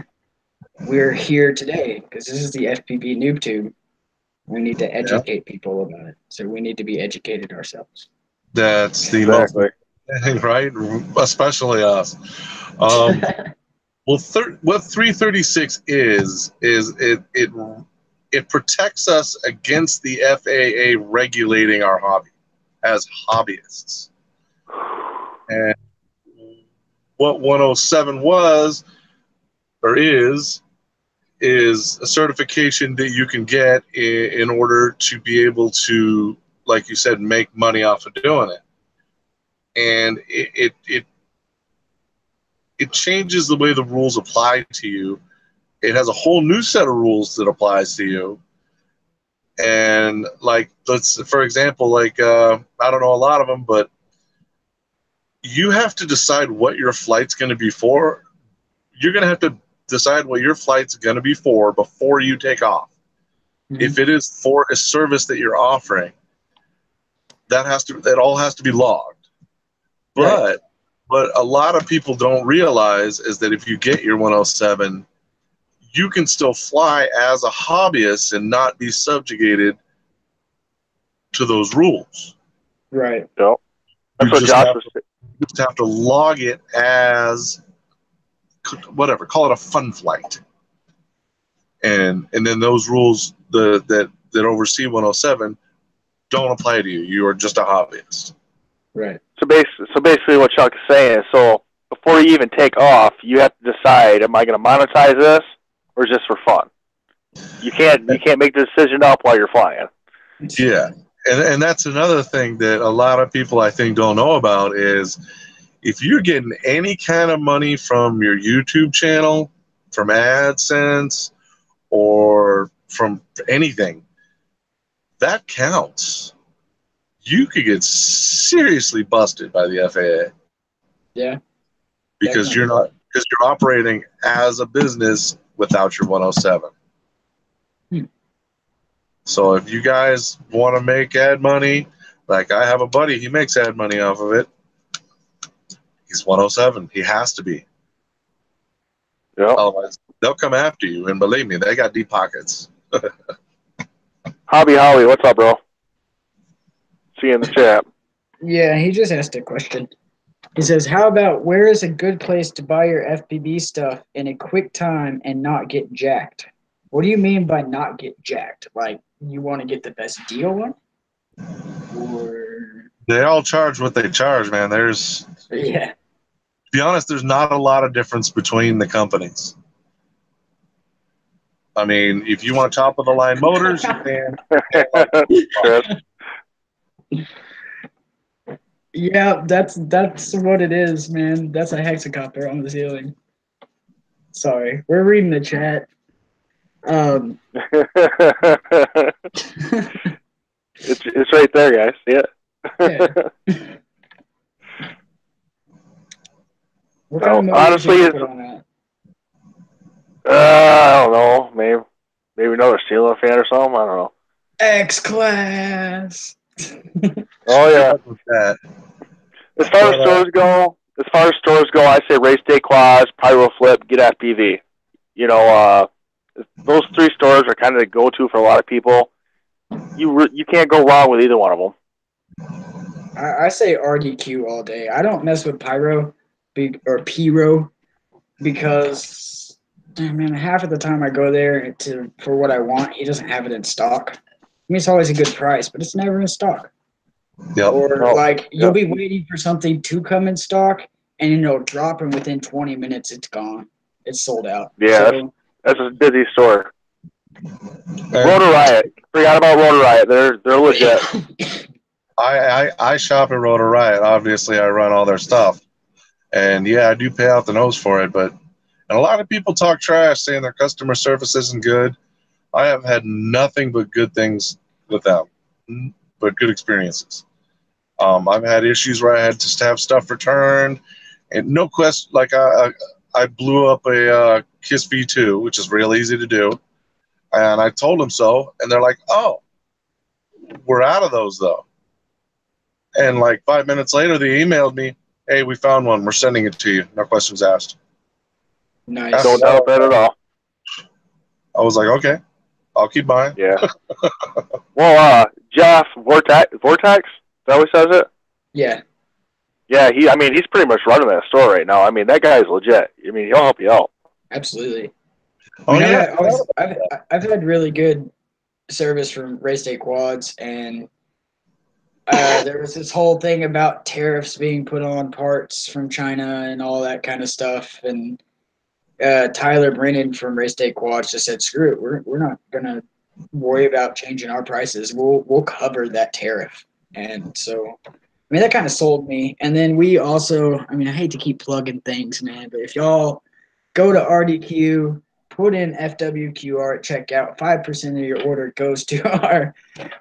we're here today, because this is the FPV Noob Tube. We need to educate people about it. So we need to be educated ourselves. That's the most thing, right? Especially us. Well, what 336 is it protects us against the FAA regulating our hobby as hobbyists. And what 107 was or is a certification that you can get in order to be able to, like you said, make money off of doing it. And it changes the way the rules apply to you. It has a whole new set of rules that applies to you. And like, for example, like, I don't know a lot of them, but you have to decide what your flight's going to be for. You're going to have to decide what your flight's going to be for before you take off. Mm-hmm. If it is for a service that you're offering, that all has to be logged. But a lot of people don't realize is that if you get your 107, you can still fly as a hobbyist and not be subjugated to those rules. Right. Yep. That's what Josh was saying. You just have to log it as whatever, call it a fun flight. And then those rules that oversee 107 don't apply to you. You are just a hobbyist. Right. So basically what Chuck is saying is, so before you even take off, you have to decide, am I going to monetize this or is this for fun? You can't make the decision up while you're flying. Yeah. And that's another thing that a lot of people I think don't know about is if you're getting any kind of money from your YouTube channel, from AdSense, or from anything, that counts. You could get seriously busted by the FAA. Yeah. Because Definitely. you're operating as a business without your 107. So if you guys want to make ad money, like I have a buddy, he makes ad money off of it. He's 107. He has to be. Yeah. Otherwise, they'll come after you. And believe me, they got deep pockets. Hobby Holly, what's up, bro? See you in the chat. Yeah, he just asked a question. He says, how about where is a good place to buy your FPV stuff in a quick time and not get jacked? What do you mean by not get jacked? Like, you want to get the best deal on? Or... They all charge what they charge, man. There's, Yeah. to be honest, there's not a lot of difference between the companies. I mean, if you want top of the line motors, you can. Yeah, that's what it is, man. That's a hexacopter on the ceiling. Sorry, we're reading the chat. It's right there, guys. Yeah. What kind of motor honestly, did you put on that? I don't know. Maybe another ceiling fan or something. I don't know. X-Class. Oh yeah. That. As far as stores go, I say race day quads, pyro flip, get FPV. You know, those three stores are kind of the go-to for a lot of people. You can't go wrong with either one of them. I say RDQ all day. I don't mess with pyro or pyro because, man, half of the time I go there for what I want, he doesn't have it in stock. I mean, it's always a good price, but it's never in stock. Yep. Or you'll be waiting for something to come in stock, and it'll drop, and within 20 minutes, it's gone. It's sold out. Yeah, so, that's a busy store. Rotor Riot. Forgot about Rotor Riot. They're legit. I shop at Rotor Riot. Obviously, I run all their stuff. And, yeah, I do pay out the nose for it. And a lot of people talk trash, saying their customer service isn't good. I have had nothing but good things with them, but good experiences. I've had issues where I had to have stuff returned. And no question, like I blew up a KISS V2, which is real easy to do. And I told them so. And they're like, oh, we're out of those, though. And like 5 minutes later, they emailed me, hey, we found one. We're sending it to you. No questions asked. Nice. Don't doubt that at all. I was like, okay, I'll keep buying. Yeah. Well, Jeff Vortex, is that how he says it? Yeah. Yeah, he's pretty much running that store right now. I mean, that guy's legit. I mean, he'll help you out. Absolutely. Oh, yeah. I've had really good service from Race Day Quads, and there was this whole thing about tariffs being put on parts from China and all that kind of stuff. And Tyler Brennan from Race Day Quads just said, "Screw it, we're not gonna worry about changing our prices. We'll cover that tariff." And so, I mean, that kind of sold me. And then we also, I mean, I hate to keep plugging things, man, but if y'all go to RDQ, put in FWQR at checkout, 5% of your order goes to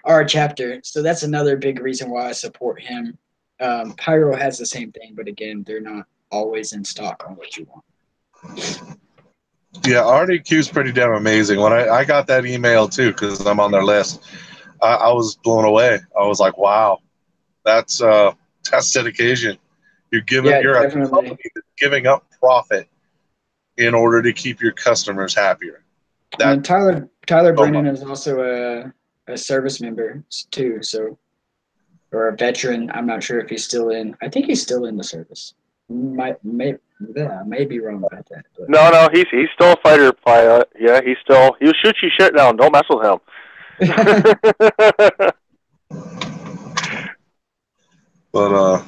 our chapter. So that's another big reason why I support him. Pyro has the same thing, but again, they're not always in stock on what you want. Yeah, RDQ is pretty damn amazing. When I got that email too, because I'm on their list, I was blown away. I was like, wow, that's dedication. You're a company that's giving up profit in order to keep your customers happier. And Tyler Brennan is also a service member too, so, or a veteran. I'm not sure if he's still in. I think he's still in the service. May be wrong about that. But. No, he's still a fighter pilot. Yeah, he'll shoot you shit down. Don't mess with him. But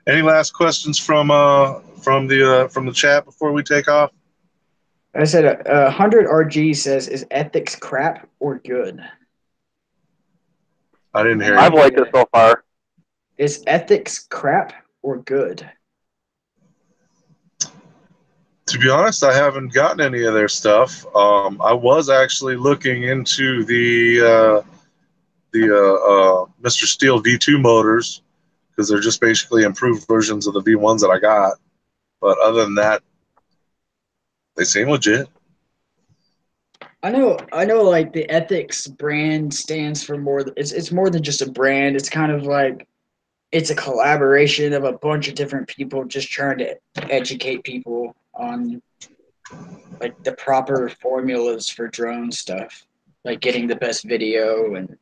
any last questions from the chat before we take off? I said 100 RG says, "Is ethics crap or good?" I didn't hear you. I've liked it so far. Is ethics crap or good? To be honest, I haven't gotten any of their stuff. I was actually looking into the Mr. Steel V2 motors because they're just basically improved versions of the V1s that I got. But other than that, they seem legit. I know. Like the Ethics brand stands for more. It's more than just a brand. It's kind of like it's a collaboration of a bunch of different people just trying to educate people on like the proper formulas for drone stuff, like getting the best video and.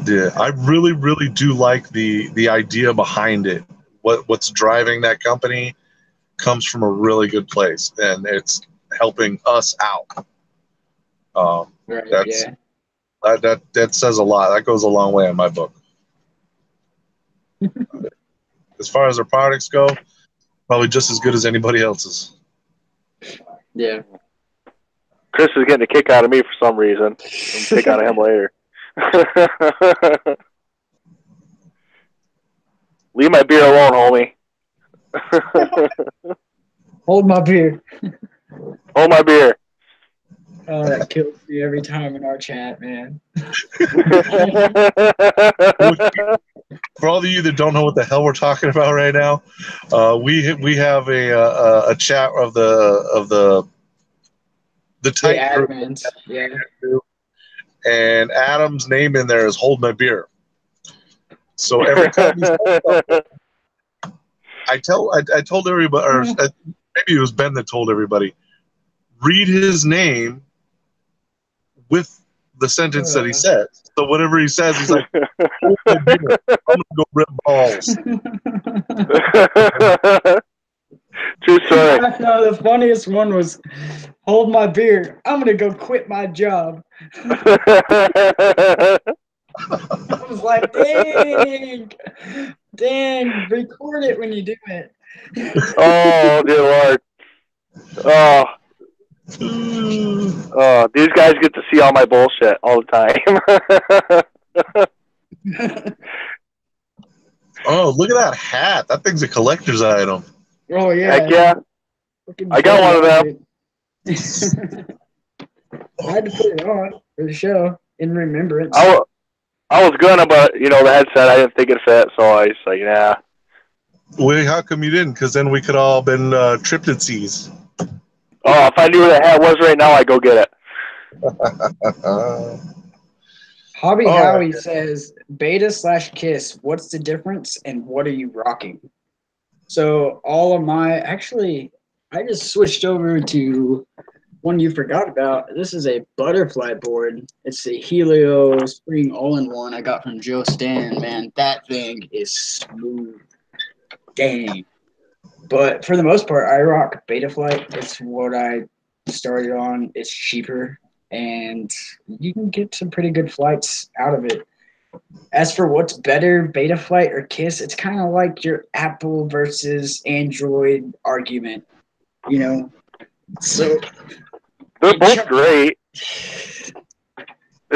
Yeah, I really do like the idea behind it. What's driving that company comes from a really good place, and it's helping us out. Right, That's yeah. that says a lot. That goes a long way in my book. As far as our products go, probably just as good as anybody else's. Yeah. Chris is getting a kick out of me for some reason. I'm kick out of him later. Leave my beer alone, homie. Hold my beer. Hold my beer. Oh, that kills me every time in our chat, man. For all of you that don't know what the hell we're talking about right now, we have a chat of the tight group, admins, yeah. and Adam's name in there is "Hold My Beer." So every time he says something, I told everybody, or maybe it was Ben that told everybody, read his name with the sentence that he says. So whatever he says, he's like, "Hold my beer. I'm gonna go rip balls." True story. No, the funniest one was, "Hold my beer. I'm gonna go quit my job." I was like, dang, record it when you do it. Oh, dear Lord. Oh, these guys get to see all my bullshit all the time. Oh, look at that hat. That thing's a collector's item. Oh, yeah. Heck yeah. I got one of them. I had to put it on for the show in remembrance. I was gonna, but, the headset, I didn't think it fit, so I was like, nah. Wait, how come you didn't? Because then we could all been tripletsies. Oh, if I knew where the hat was right now, I'd go get it. Hobby Howie says, beta/kiss, what's the difference and what are you rocking? So all of I just switched over to one you forgot about. This is a butterfly board. It's a Helio Spring all-in-one I got from Joe Stan. Man, that thing is smooth. Dang. But for the most part, I rock Betaflight. It's what I started on. It's cheaper, and you can get some pretty good flights out of it. As for what's better, Betaflight or Kiss, it's kind of like your Apple versus Android argument, So they're both great. It's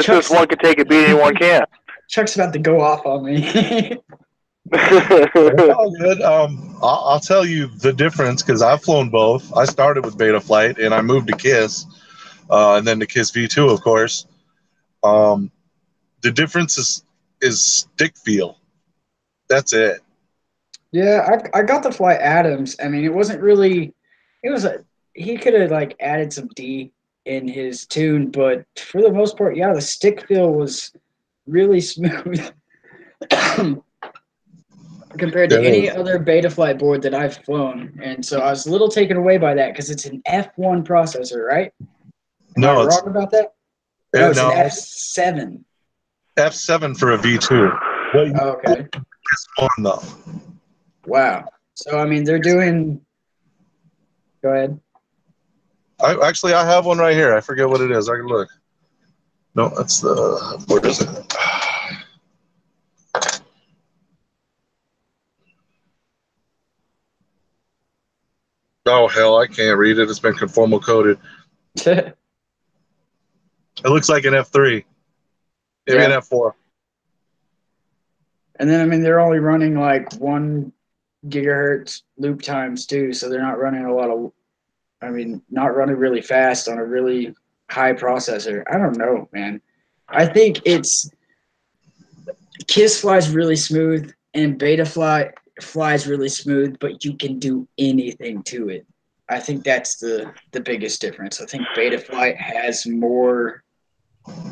just one can take a beating, one can't. Chuck's about to go off on me. All good. I'll tell you the difference because I've flown both. I started with Betaflight and I moved to Kiss, and then to Kiss V2, of course. The difference is stick feel. That's it. Yeah, I got to fly Adams. I mean, it wasn't really. He could have added some D in his tune, but for the most part, yeah, the stick feel was really smooth. Compared to any other Betaflight board that I've flown. And so I was a little taken away by that because it's an F1 processor, right? Am I wrong about that? No, it's an F7. F7 for a V2. Okay. F1 though. Wow. So, I mean, they're doing... Go ahead. I have one right here. I forget what it is. I can look. No, that's the... Where is it? Oh, hell, I can't read it. It's been conformal coded. It looks like an F3. Maybe an F4. And then, I mean, they're only running 1 gigahertz loop times too, so they're not running not running really fast on a really high processor. I don't know, man. I think it's KISS flies really smooth, and Beta flies really smooth, but you can do anything to it. I think that's the biggest difference. I think Beta Flight has more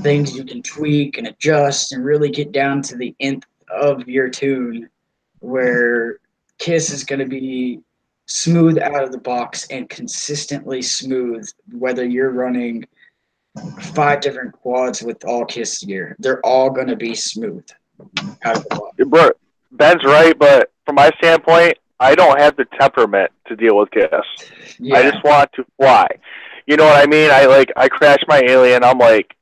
things you can tweak and adjust and really get down to the nth of your tune, where KISS is going to be smooth out of the box and consistently smooth, whether you're running 5 different quads with all KISS gear. They're all going to be smooth out of the box. Bro, Ben's right, but from my standpoint, I don't have the temperament to deal with KISS. Yeah. I just want to fly. You know what I mean? I crashed my alien. I'm like,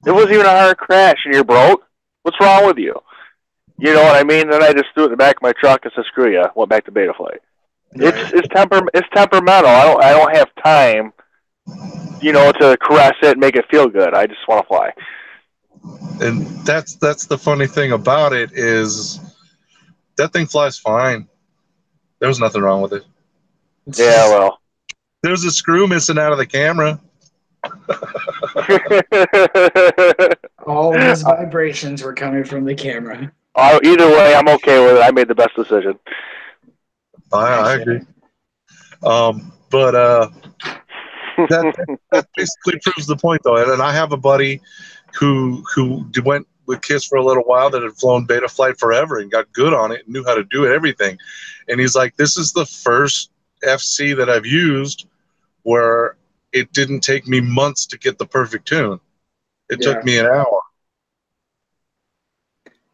it wasn't even a hard crash, and you're broke. What's wrong with you? You know what I mean? Then I just threw it in the back of my truck and said, "Screw you." Went back to Beta Flight. Right. It's temperamental. I don't have time, you know, to caress it and make it feel good. I just want to fly. And that's the funny thing about it is that thing flies fine. There was nothing wrong with it. Yeah, well. There's a screw missing out of the camera. All of his vibrations were coming from the camera. Either way, I'm okay with it. I made the best decision. I agree. But that basically proves the point, though. And I have a buddy who went with KISS for a little while that had flown Beta Flight forever and got good on it and knew how to do it, everything. And he's like, this is the first FC that I've used where it didn't take me months to get the perfect tune. It took me an hour.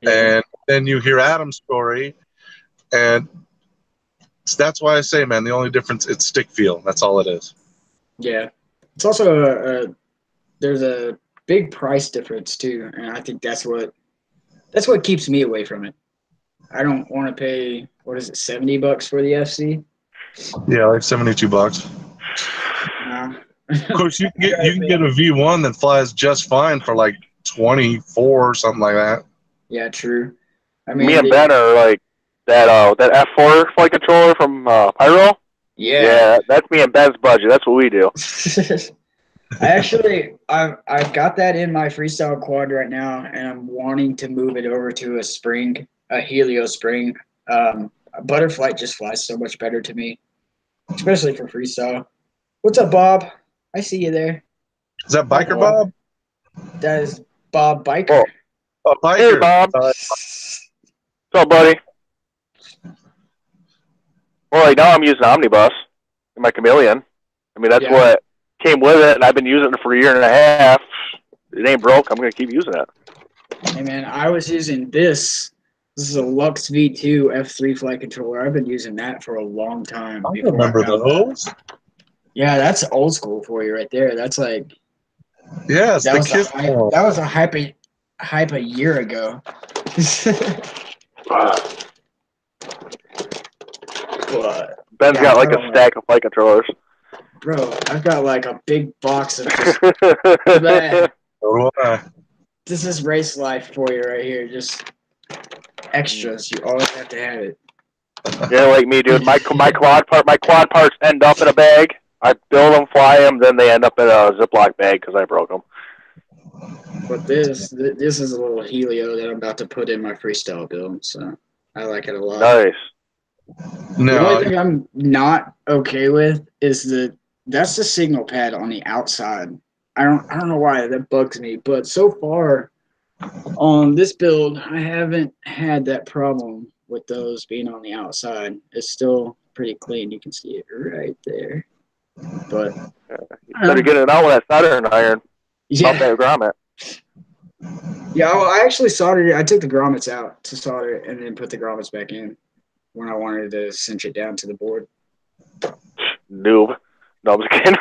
Yeah. And then you hear Adam's story, and that's why I say, man, the only difference, it's stick feel. That's all it is. Yeah. It's also there's a big price difference too, and I think that's what keeps me away from it. I don't want to pay, what is it, $70 for the FC? Yeah, like $72. Of course, you can get a V1 that flies just fine for like 24 or something like that. Yeah, true. I mean, me and Ben are like that F4 flight controller from Pyro. Yeah, that's me and Ben's budget. That's what we do. I've got that in my freestyle quad right now, and I'm wanting to move it over to a Helio spring. Butterflight just flies so much better to me, especially for freestyle. What's up, Bob? I see you there. Is that Biker Bob? That is Bob Biker. Oh, Biker. Hey, Bob. What's up, buddy? Well, right now I'm using Omnibus in my Chameleon. I mean, that's what came with it, and I've been using it for a year and a half. It ain't broke. I'm going to keep using it. Hey, man, I was using this. This is a Lux V2 F3 flight controller. I've been using that for a long time. I remember those. Yeah, that's old school for you right there. That's like, yes, that was a hype a year ago. Ben's got like a stack of flight controllers. Bro, I've got like a big box of just this is race life for you right here. Just extras. You always have to have it. Yeah, like me, dude. My quad parts end up in a bag. I build them, fly them, then they end up in a Ziploc bag because I broke them. But this is a little Helio that I'm about to put in my freestyle build, so I like it a lot. Nice. The only thing I'm not okay with is that's the signal pad on the outside. I don't know why that bugs me, but so far on this build, I haven't had that problem with those being on the outside. It's still pretty clean. You can see it right there. But you better get it out with that soldering iron. Yeah. Off that grommet. Yeah, well, I actually soldered it. I took the grommets out to solder it and then put the grommets back in when I wanted to cinch it down to the board. Noob. No, I'm just kidding.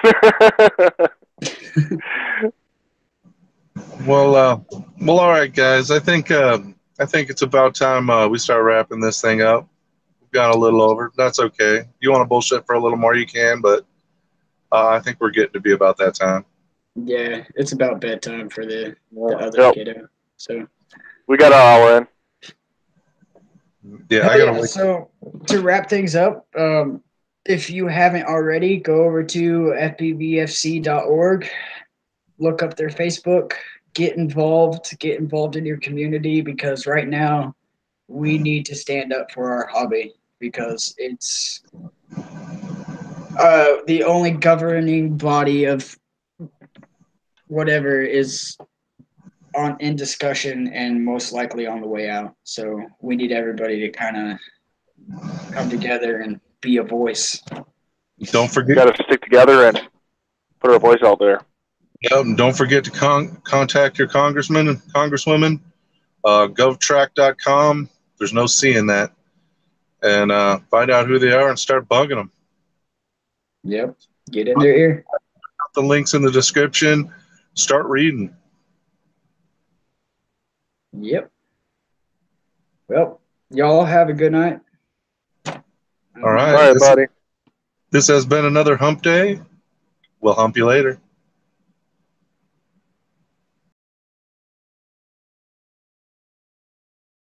Well, all right, guys. I think it's about time we start wrapping this thing up. We've gone a little over. That's okay. You want to bullshit for a little more, you can, but I think we're getting to be about that time. Yeah, it's about bedtime for the other kiddo. So we got all in. Yeah, So to wrap things up, if you haven't already, go over to fpvfc.org look up their Facebook, get involved in your community, because right now we need to stand up for our hobby, because it's the only governing body of whatever is in discussion and most likely on the way out. So we need everybody to kind of come together and be a voice. Don't We forget. got to stick together and put our voice out there. Don't forget to contact your congressman and congresswomen. Govtrack.com. There's no C in that. And find out who they are and start bugging them. Yep. Get in their ear. The links in the description. Start reading. Yep. Well, y'all have a good night. All right. All right, buddy. This has been another hump day. We'll hump you later.